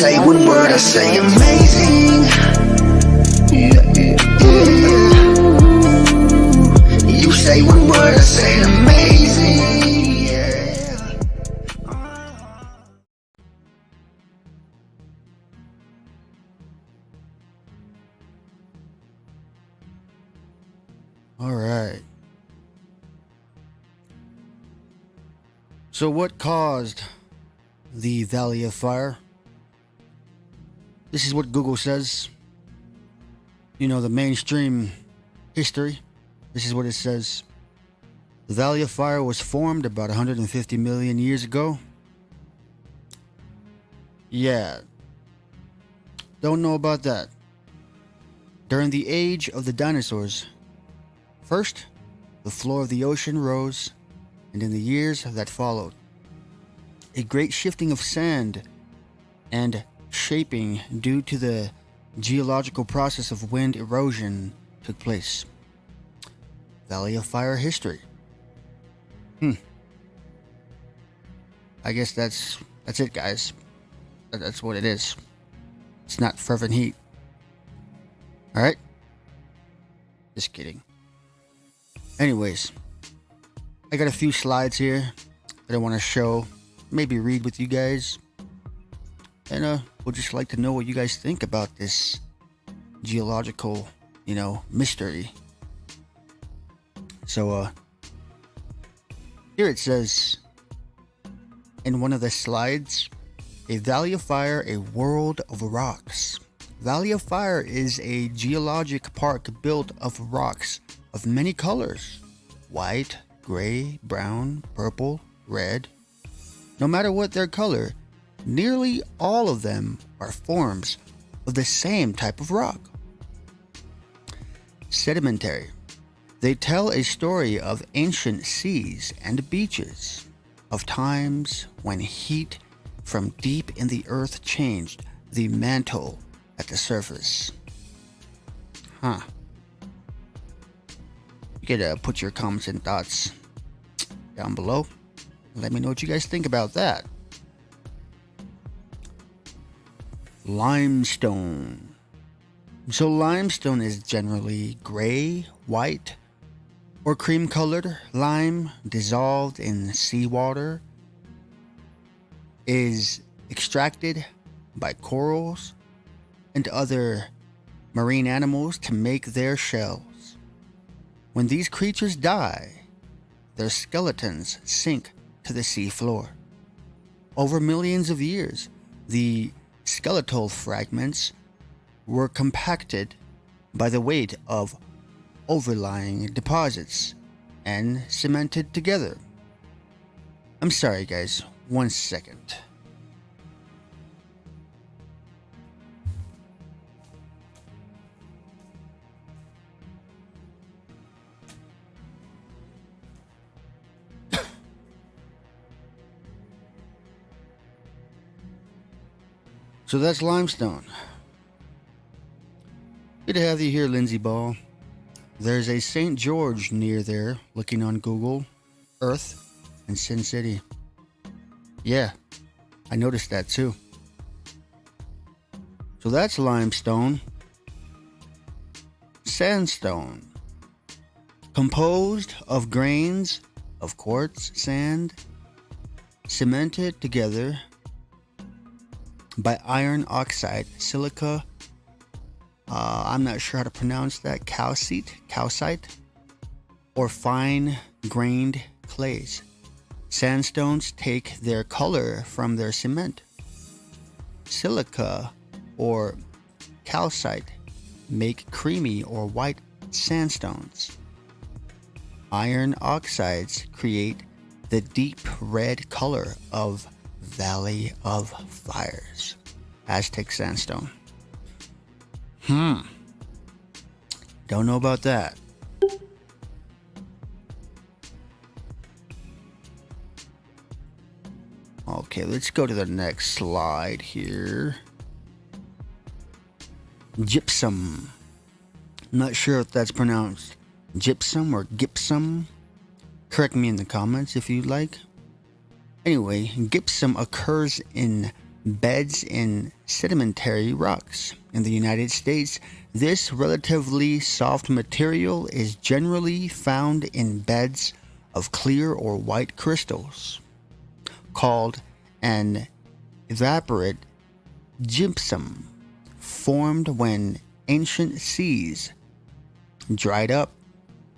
say one word, I say amazing. Yeah, yeah, yeah. You say one word, I say amazing. Yeah. All right. So what caused the Valley of Fire? This is what Google says. You know, the mainstream history. This is what it says. The Valley of Fire was formed about 150 million years ago. Yeah. Don't know about that. During the age of the dinosaurs. First, the floor of the ocean rose, and in the years that followed, a great shifting of sand and shaping due to the geological process of wind erosion took place. Valley of Fire history. I guess that's it, guys. That's what it is. It's not fervent heat. Alright? Just kidding. Anyways, I got a few slides here that I want to show, maybe read with you guys. And we'd just like to know what you guys think about this geological, mystery. So, here it says, in one of the slides, a Valley of Fire, a world of rocks. Valley of Fire is a geologic park built of rocks of many colors: white, gray, brown, purple, red. No matter what their color, nearly all of them are forms of the same type of rock. Sedimentary. They tell a story of ancient seas and beaches, of times when heat from deep in the earth changed the mantle at the surface. You could put your comments and thoughts down below. Let me know what you guys think about that. Limestone. So limestone is generally gray, white, or cream colored. Lime dissolved in seawater is extracted by corals and other marine animals to make their shells. When these creatures die, their skeletons sink to the sea floor. Over millions of years, the skeletal fragments were compacted by the weight of overlying deposits and cemented together. I'm sorry, guys. 1 second. So that's limestone. Good to have you here, Lindsay Ball. There's a St. George near there, looking on Google Earth in Sin City. Yeah, I noticed that too. So that's limestone. Sandstone. Composed of grains of quartz sand, cemented together by iron oxide, silica, I'm not sure how to pronounce that, calcite, or fine-grained clays. Sandstones take their color from their cement. Silica or calcite make creamy or white sandstones. Iron oxides create the deep red color of Valley of Fires, Aztec sandstone. Don't know about that. Okay, let's go to the next slide here. Gypsum. I'm not sure if that's pronounced gypsum or gypsum. Correct me in the comments if you'd like. Anyway, gypsum occurs in beds in sedimentary rocks. In the United States, this relatively soft material is generally found in beds of clear or white crystals, called an evaporate gypsum, formed when ancient seas dried up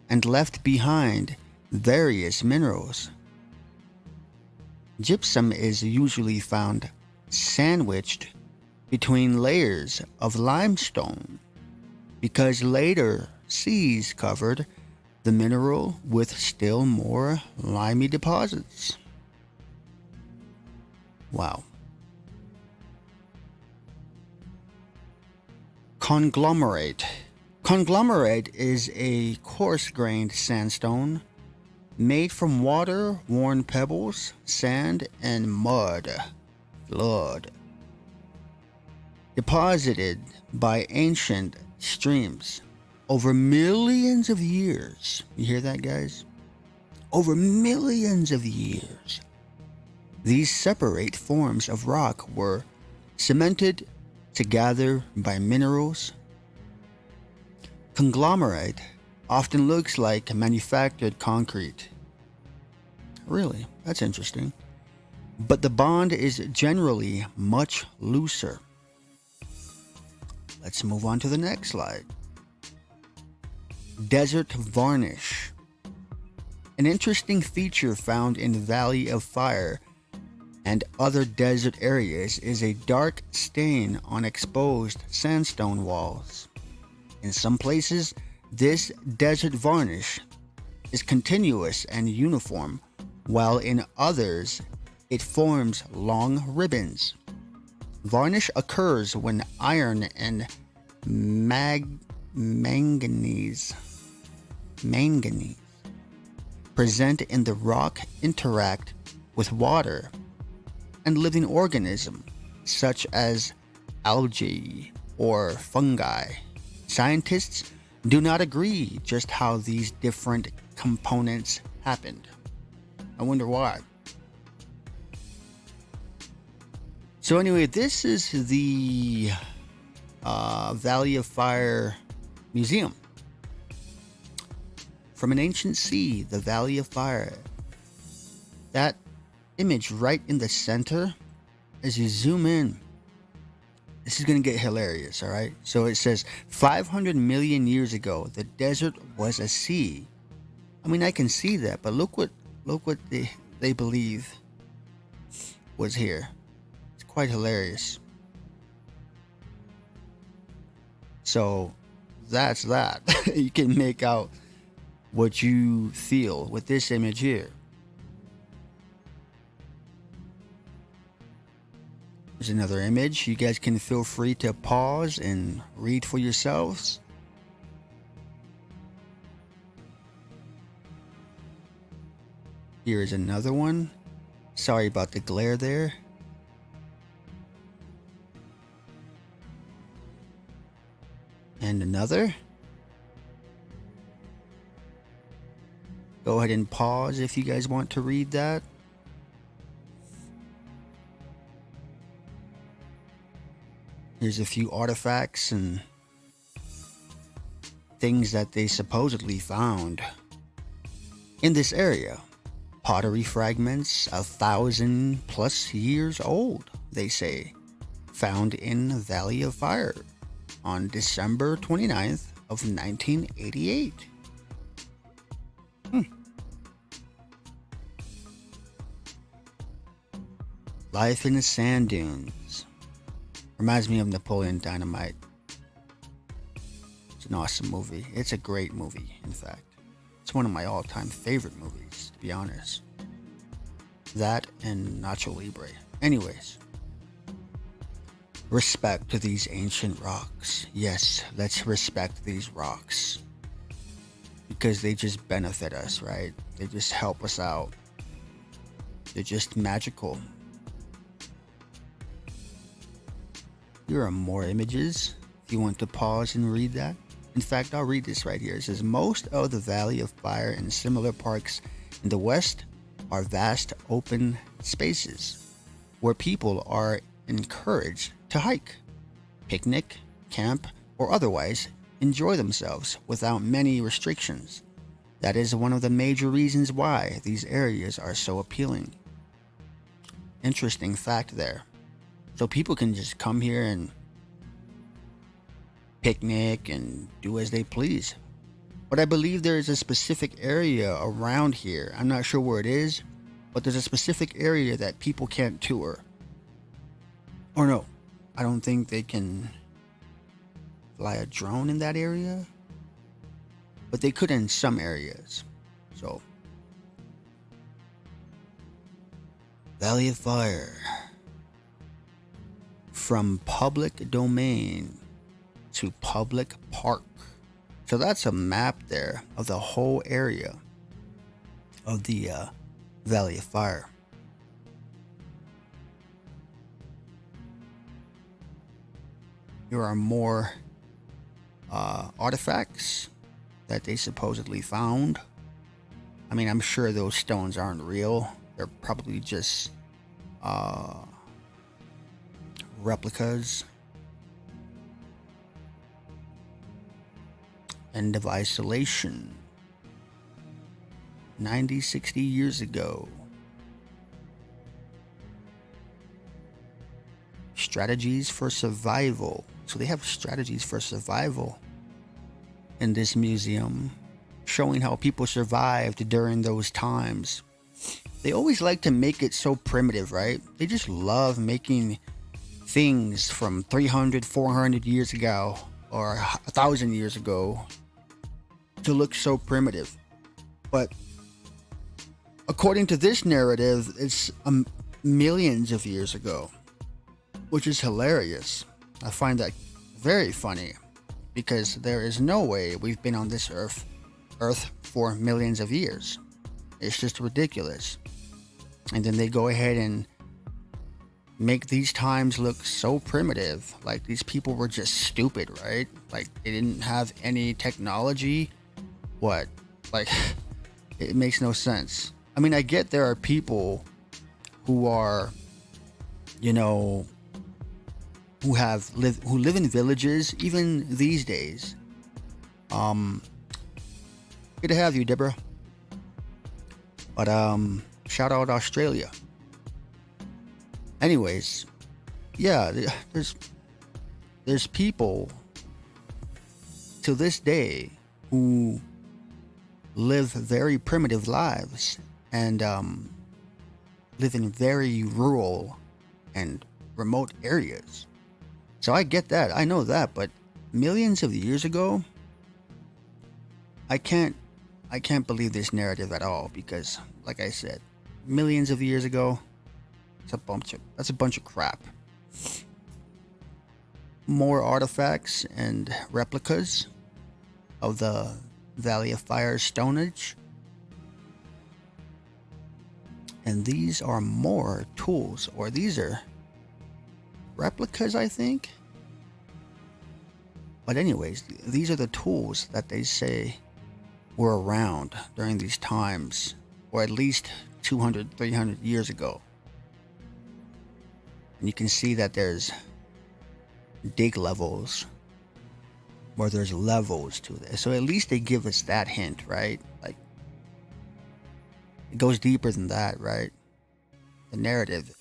and left behind various minerals. Gypsum is usually found sandwiched between layers of limestone because later seas covered the mineral with still more limey deposits. Wow. Conglomerate. Conglomerate is a coarse-grained sandstone made from water-worn pebbles, sand, and mud. Flood. Deposited by ancient streams over millions of years. You hear that, guys? Over millions of years. These separate forms of rock were cemented together by minerals. Conglomerate often looks like manufactured concrete. Really, that's interesting. But the bond is generally much looser. Let's move on to the next slide. Desert varnish. An interesting feature found in the Valley of Fire and other desert areas is a dark stain on exposed sandstone walls. In some places, this desert varnish is continuous and uniform, while in others, it forms long ribbons. Varnish occurs when iron and manganese present in the rock interact with water and living organisms such as algae or fungi. Scientists do not agree just how these different components happened. I wonder why. So anyway, this is the Valley of Fire Museum. From an ancient sea, the Valley of Fire. That image right in the center, as you zoom in, this is going to get hilarious, all right? So it says 500 million years ago, the desert was a sea. I mean, I can see that, but look what they believe was here. It's quite hilarious. So that's that. You can make out what you feel with this image here. There's another image. You guys can feel free to pause and read for yourselves. Here is another one. Sorry about the glare there. And another. Go ahead and pause if you guys want to read that. Here's a few artifacts and things that they supposedly found in this area. Pottery fragments 1,000+ years old, they say, found in the Valley of Fire on December 29th of 1988. Life in the Sand Dunes. Reminds me of Napoleon Dynamite. It's an awesome movie. It's a great movie, in fact. It's one of my all-time favorite movies, to be honest. That and Nacho Libre. Anyways. Respect to these ancient rocks. Yes, let's respect these rocks. Because they just benefit us, right? They just help us out. They're just magical. Here are more images if you want to pause and read that. In fact, I'll read this right here. It says, most of the Valley of Fire and similar parks in the West are vast open spaces where people are encouraged to hike, picnic, camp, or otherwise enjoy themselves without many restrictions. That is one of the major reasons why these areas are so appealing. Interesting fact there. So people can just come here and picnic and do as they please. But I believe there is a specific area around here. I'm not sure where it is, but there's a specific area that people can't tour. Or no, I don't think they can fly a drone in that area, but they could in some areas. So, Valley of Fire. From public domain to public park. So that's a map there of the whole area of the Valley of Fire. There are more artifacts that they supposedly found. I mean, I'm sure those stones aren't real. They're probably just replicas. End of isolation. 60 years ago. Strategies for survival. So they have strategies for survival in this museum, showing how people survived during those times. They always like to make it so primitive, right? They just love making things from 300, 400 years ago or 1,000 years ago to look so primitive. But according to this narrative, it's millions of years ago, which is hilarious. I find that very funny because there is no way we've been on this earth for millions of years. It's just ridiculous. And then they go ahead and make these times look so primitive, like these people were just stupid, right? Like they didn't have any technology. What? Like it makes no sense. I mean, I get there are people who are, you know, who live in villages even these days. Good to have you, Deborah. But shout out Australia. Anyways, yeah, there's people to this day who live very primitive lives and live in very rural and remote areas. So I get that, I know that, but millions of years ago, I can't believe this narrative at all because, like I said, millions of years ago, that's a bunch of crap. More artifacts and replicas of the Valley of Fire Stone Age. And these are more tools, or these are replicas, I think. But anyways, these are the tools that they say were around during these times, or at least 200, 300 years ago. And you can see that there's dig levels, or there's levels to this. So at least they give us that hint, right? Like, it goes deeper than that, right? The narrative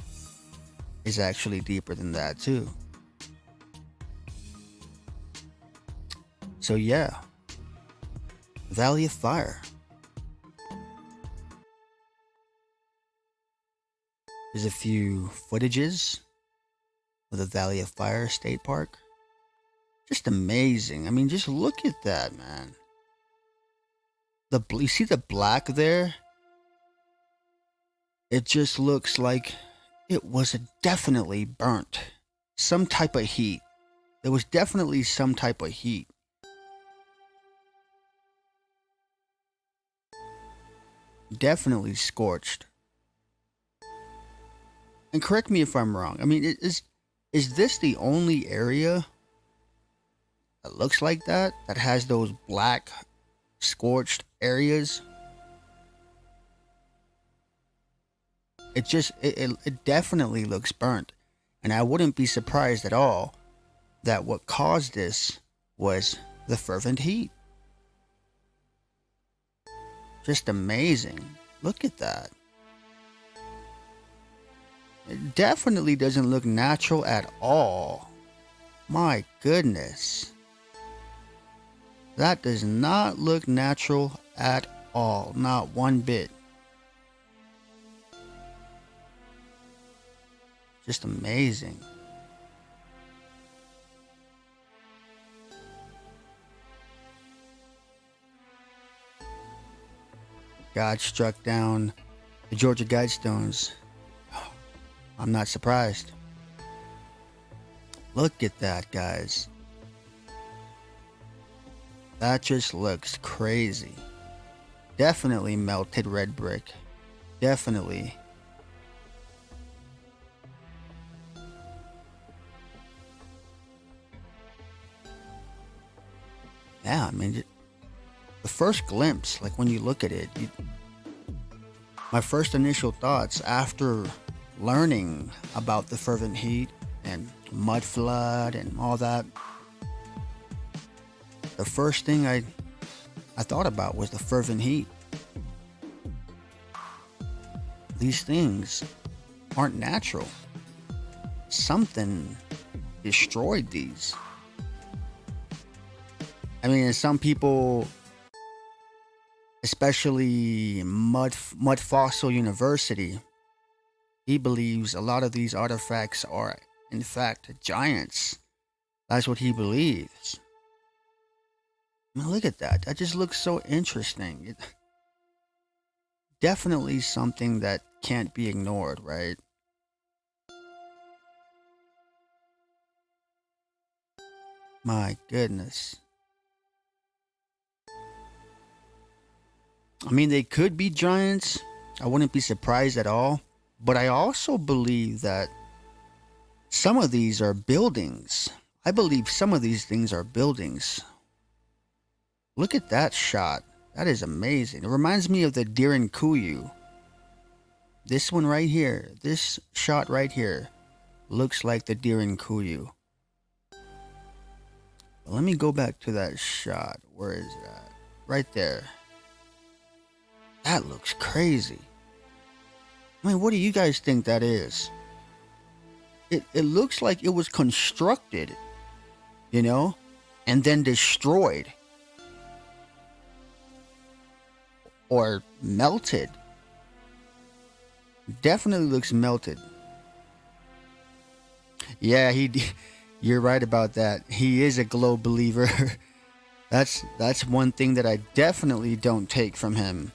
is actually deeper than that too. So yeah, Valley of Fire. There's a few footages of the Valley of Fire State Park. Just amazing. I mean, just look at that, man. You see the black there? It just looks like it was definitely burnt. Some type of heat. There was definitely some type of heat. Definitely scorched. And correct me if I'm wrong. I mean, is this the only area that looks like that has those black scorched areas? It definitely looks burnt. And I wouldn't be surprised at all that what caused this was the fervent heat. Just amazing. Look at that. It definitely doesn't look natural at all. My goodness. That does not look natural at all. Not one bit. Just amazing. God struck down the Georgia Guidestones. I'm not surprised. Look at that, guys. That just looks crazy. Definitely melted red brick. Definitely. Yeah, I mean, the first glimpse, like when you look at it, my first initial thoughts after learning about the fervent heat and mud flood and all that, the first thing I thought about was the fervent heat. These things aren't natural. Something destroyed these. I mean, some people, especially Mud Fossil University, he believes a lot of these artifacts are, in fact, giants. That's what he believes. I mean, look at that. That just looks so interesting. Definitely something that can't be ignored, right? My goodness. I mean, they could be giants. I wouldn't be surprised at all. But I also believe that some of these are buildings. I believe some of these things are buildings. Look at that shot. That is amazing. It reminds me of the Kuyu. This one right here, this shot right here, looks like the Kuyu. Let me go back to that shot. Where is that? Right there. That looks crazy. I mean, what do you guys think that is? It looks like it was constructed, you know, and then destroyed. Or melted. Definitely looks melted. Yeah, you're right about that. He is a globe believer. That's one thing that I definitely don't take from him.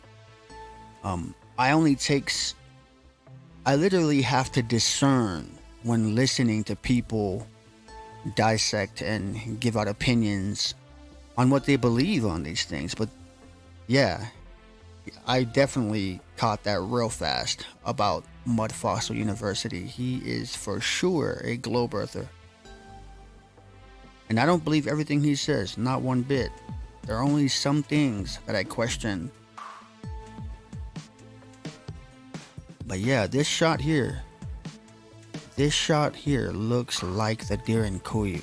I literally have to discern when listening to people dissect and give out opinions on what they believe on these things. But yeah, I definitely caught that real fast about Mud Fossil University. He is for sure a globe earther. And I don't believe everything he says, not one bit. There are only some things that I question. But yeah, this shot here looks like the Kuyu.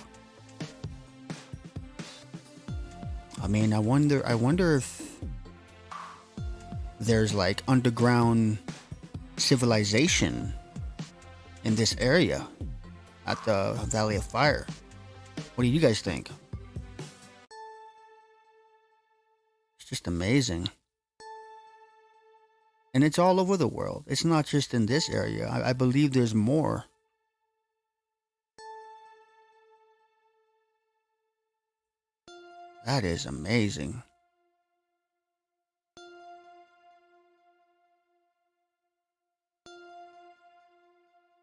I mean, I wonder if there's like underground civilization in this area at the Valley of Fire. What do you guys think? It's just amazing. And it's all over the world. It's not just in this area. I believe there's more. That is amazing.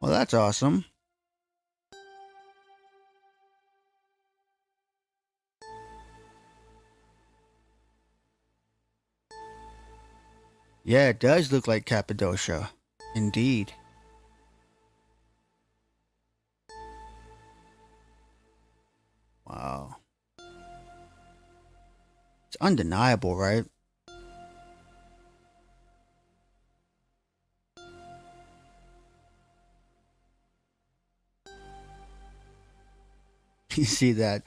Well, that's awesome. Yeah, it does look like Cappadocia. Indeed. Wow. It's undeniable, right? You see that?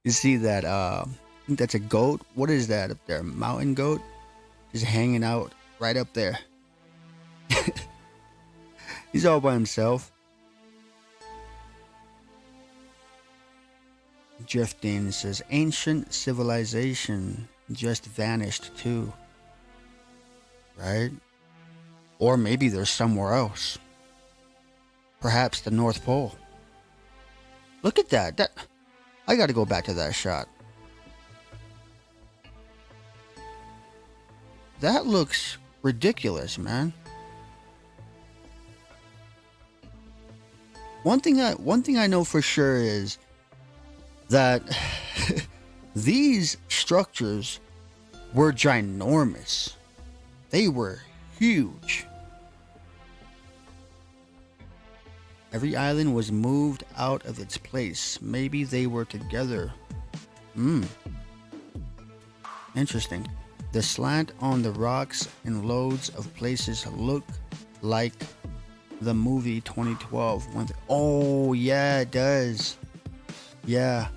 You see that? I think that's a goat. What is that up there? Mountain goat, just hanging out right up there. He's all by himself. Drifting says ancient civilization just vanished too. Right? Or maybe they're somewhere else. Perhaps the North Pole. Look at that. I gotta go back to that shot. That looks ridiculous, man. One thing I know for sure is that these structures were ginormous. They were huge. Every island was moved out of its place. Maybe they were together. Interesting. The slant on the rocks in loads of places look like the movie 2012. Oh, yeah, it does. Yeah.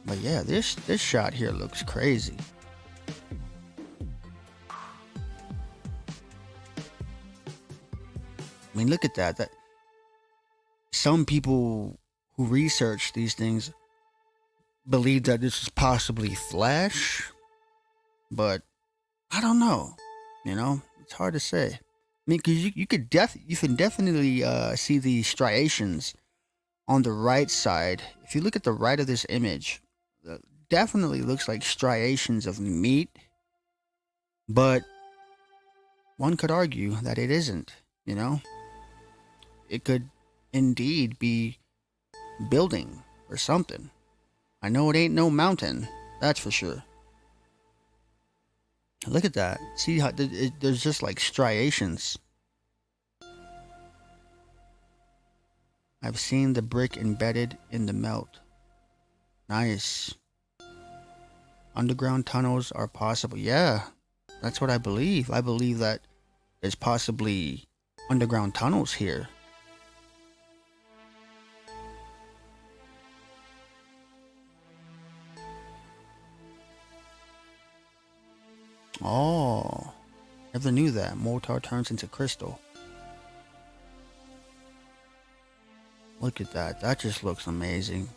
But yeah, this shot here looks crazy. I mean, look at that. That some people who research these things believe that this is possibly Flash, but I don't know. You know, it's hard to say. I mean, because you can definitely see the striations on the right side. If you look at the right of this image, definitely looks like striations of meat, but one could argue that it isn't. You know, it could indeed be building or something. I know it ain't no mountain, that's for sure. Look at that. See how there's just like striations. I've seen the brick embedded in the melt. Nice. Underground tunnels are possible. Yeah, that's what I believe. I believe that there's possibly underground tunnels here. Oh, never knew that. Mortar turns into crystal. Look at that. That just looks amazing.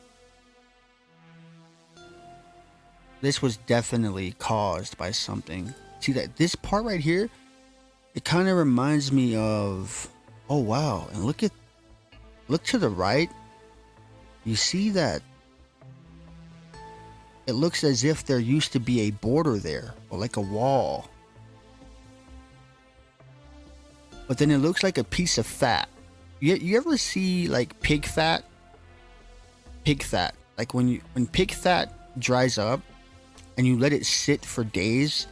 This was definitely caused by something. See that this part right here, it kind of reminds me of, oh wow, and look to the right. You see that it looks as if there used to be a border there, or like a wall. But then it looks like a piece of fat. You ever see like pig fat? Pig fat. Like when pig fat dries up and you let it sit for days,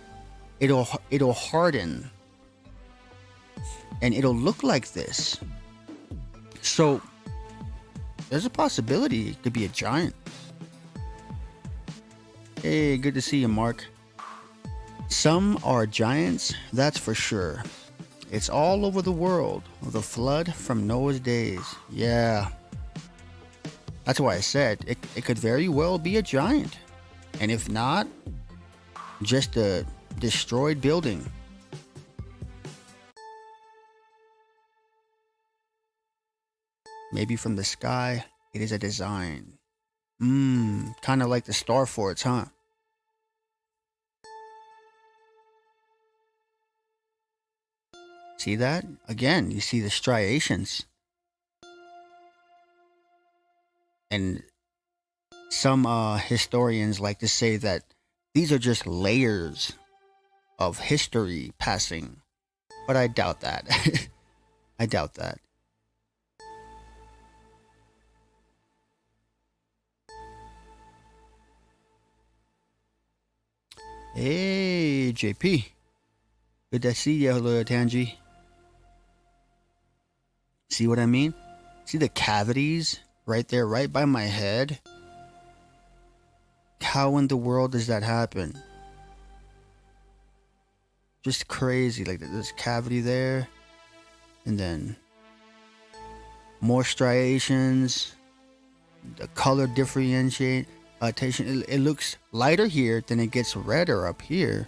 it'll harden. And it'll look like this. So there's a possibility it could be a giant. Hey, good to see you, Mark. Some are giants, that's for sure. It's all over the world. The flood from Noah's days. Yeah. That's why I said it could very well be a giant. And if not, just a destroyed building. Maybe from the sky, it is a design. Kind of like the star forts, huh? See that? Again, you see the striations. And some historians like to say that these are just layers of history passing. But I doubt that. I doubt that. Hey, JP. Good to see you, hello, Tanji. See what I mean? See the cavities right there, right by my head? How in the world does that happen? Just crazy. Like this cavity there. And then More striations. The color differentiation. It looks lighter here, then it gets redder up here.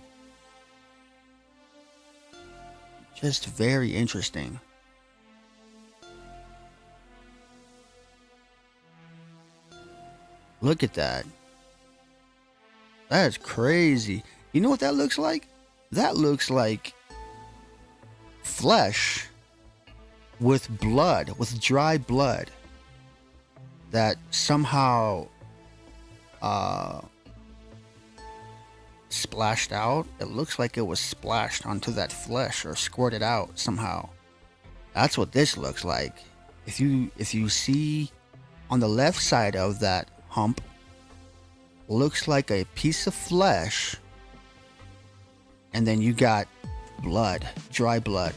Just very interesting. Look at that. That's crazy. You know what that looks like? That looks like flesh with blood, with dry blood that somehow splashed out. It looks like it was splashed onto that flesh or squirted out somehow. That's what this looks like. If you see on the left side of that hump, looks like a piece of flesh, and then you got blood, dry blood.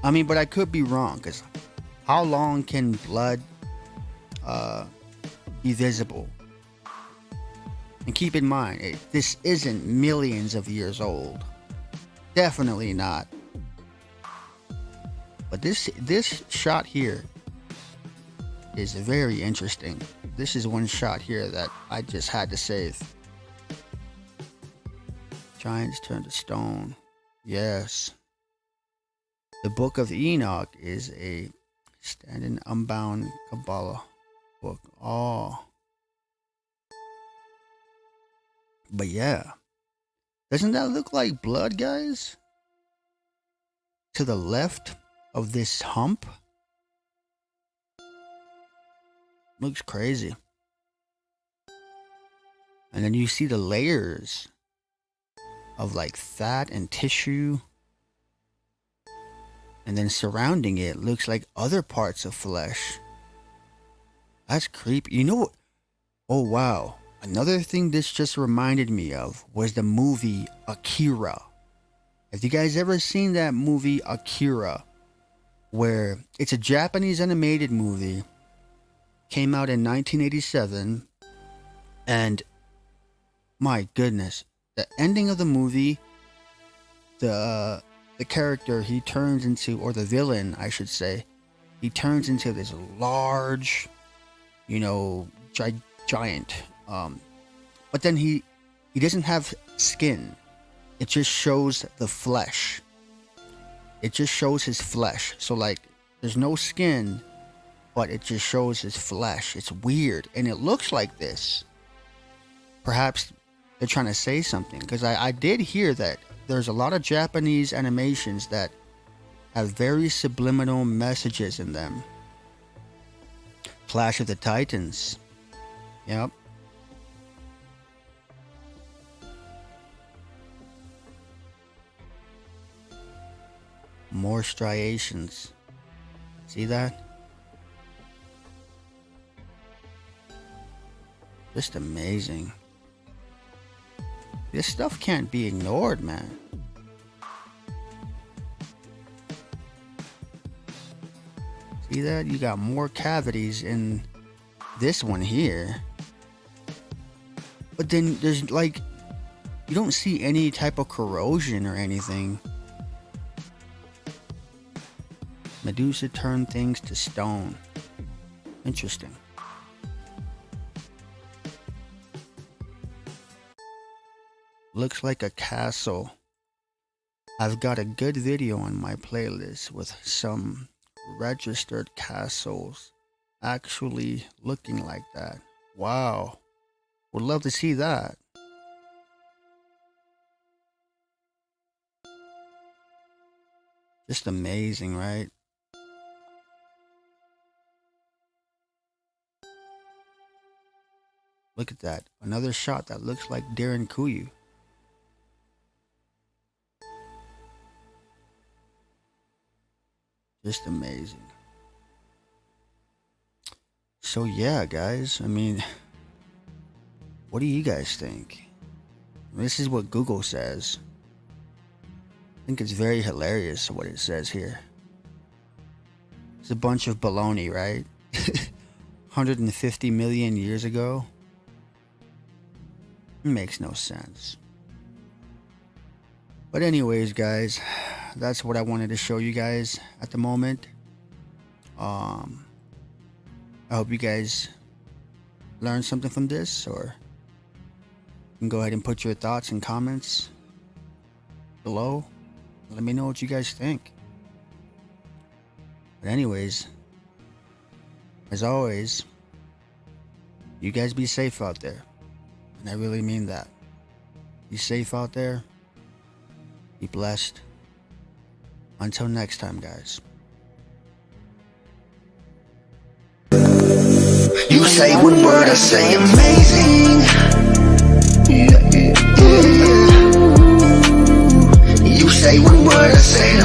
I mean, but I could be wrong, because how long can blood be visible? And keep in mind, this isn't millions of years old. Definitely not. But this shot here is very interesting. This is one shot here that I just had to save. Giants turn to stone. Yes. The Book of Enoch is a standing unbound Kabbalah book. Oh. But yeah. Doesn't that look like blood, guys? To the left of this hump? Looks crazy. And then you see the layers of like fat and tissue. And then surrounding it looks like other parts of flesh. That's creepy. You know what? Oh wow. Another thing this just reminded me of was the movie Akira. Have you guys ever seen that movie Akira? Where it's a Japanese animated movie. Came out in 1987. And my goodness. The ending of the movie, the character, he turns into, or the villain I should say, he turns into this large, giant. But then he doesn't have skin. It just shows the flesh. It just shows his flesh. So like, there's no skin, but it just shows his flesh. It's weird, and it looks like this. Perhaps they're trying to say something, because I did hear that there's a lot of Japanese animations that have very subliminal messages in them. Clash of the Titans. Yep. More striations. See that? Just amazing. This stuff can't be ignored, man. See that? You got more cavities in this one here. But then there's like, you don't see any type of corrosion or anything. Medusa turned things to stone. Interesting. Looks like a castle. I've got a good video on my playlist with some registered castles actually looking like that. Wow. Would love to see that. Just amazing, right? Look at that. Another shot that looks like Darren Kuyu. Just amazing. So yeah, guys, I mean, what do you guys think? This is what Google says. I think it's very hilarious what it says here. It's a bunch of baloney, right? 150 million years ago? It makes no sense. But anyways, guys, that's what I wanted to show you guys at the moment. I hope you guys learned something from this, or you can go ahead and put your thoughts and comments below. Let me know what you guys think. But anyways, as always, you guys be safe out there. And I really mean that. Be safe out there. Be blessed. Until next time, guys. You say one word, I say amazing. Yeah. You say one word, I say